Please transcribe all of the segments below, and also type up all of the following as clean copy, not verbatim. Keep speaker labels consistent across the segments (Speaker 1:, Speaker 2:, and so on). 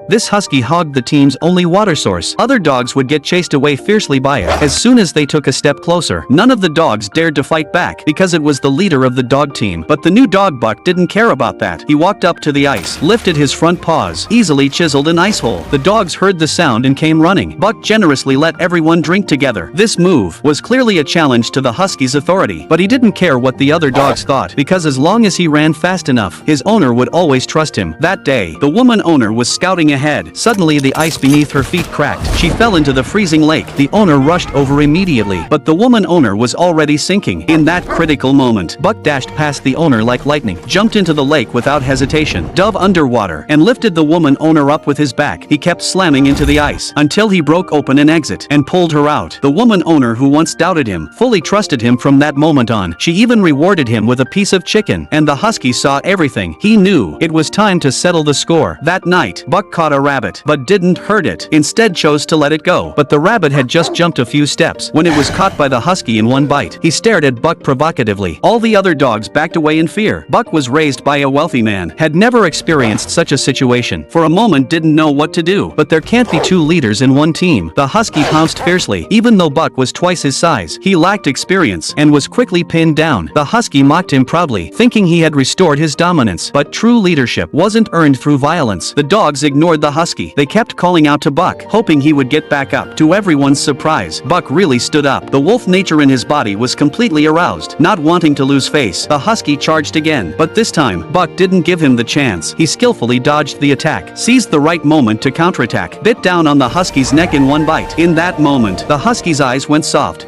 Speaker 1: This husky hogged the team's only water source. Other dogs would get chased away fiercely by it. As soon as they took a step closer, none of the dogs dared to fight back because it was the leader of the dog team. But the new dog Buck didn't care about that. He walked up to the ice, lifted his front paws, easily chiseled an ice hole. The dogs heard the sound and came running. Buck generously let everyone drink together. This move was clearly a challenge to the husky's authority, but he didn't care what the other dogs thought because as long as he ran fast enough, his owner would always trust him. That day, the woman owner was scouting ahead. Suddenly the ice beneath her feet cracked. She fell into the freezing lake. The owner rushed over immediately, but the woman owner was already sinking. In that critical moment, Buck dashed past the owner like lightning, jumped into the lake without hesitation, dove underwater, and lifted the woman owner up with his back. He kept slamming into the ice until he broke open an exit and pulled her out. The woman owner who once doubted him fully trusted him from that moment on. She even rewarded him with a piece of chicken, and the husky saw everything. He knew it was time to settle the score. That night, Buck caught a rabbit, but didn't hurt it. Instead chose to let it go. But the rabbit had just jumped a few steps when it was caught by the husky in one bite. He stared at Buck provocatively. All the other dogs backed away in fear. Buck was raised by a wealthy man, had never experienced such a situation. For a moment didn't know what to do. But there can't be two leaders in one team. The husky pounced fiercely. Even though Buck was twice his size, he lacked experience and was quickly pinned down. The husky mocked him proudly, thinking he had restored his dominance. But true leadership wasn't earned through violence. The dogs ignored the husky. They kept calling out to Buck, hoping he would get back up. To everyone's surprise, Buck really stood up. The wolf nature in his body was completely aroused. Not wanting to lose face, the husky charged again. But this time, Buck didn't give him the chance. He skillfully dodged the attack, seized the right moment to counterattack, bit down on the husky's neck in one bite. In that moment, the husky's eyes went soft.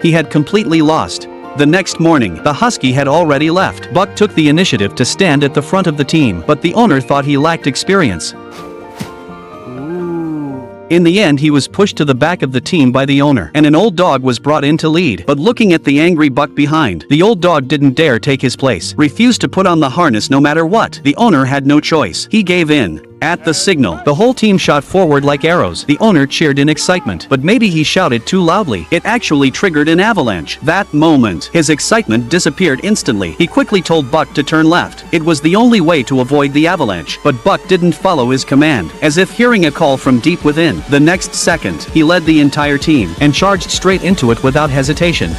Speaker 1: He had completely lost. The next morning, the husky had already left. Buck took the initiative to stand at the front of the team, but the owner thought he lacked experience. In the end, he was pushed to the back of the team by the owner, and an old dog was brought in to lead. But looking at the angry Buck behind, the old dog didn't dare take his place, refused to put on the harness no matter what. The owner had no choice. He gave in. At the signal, the whole team shot forward like arrows. The owner cheered in excitement, but maybe he shouted too loudly. It actually triggered an avalanche. That moment, his excitement disappeared instantly. He quickly told Buck to turn left. It was the only way to avoid the avalanche, but Buck didn't follow his command, as if hearing a call from deep within. The next second, he led the entire team and charged straight into it without hesitation.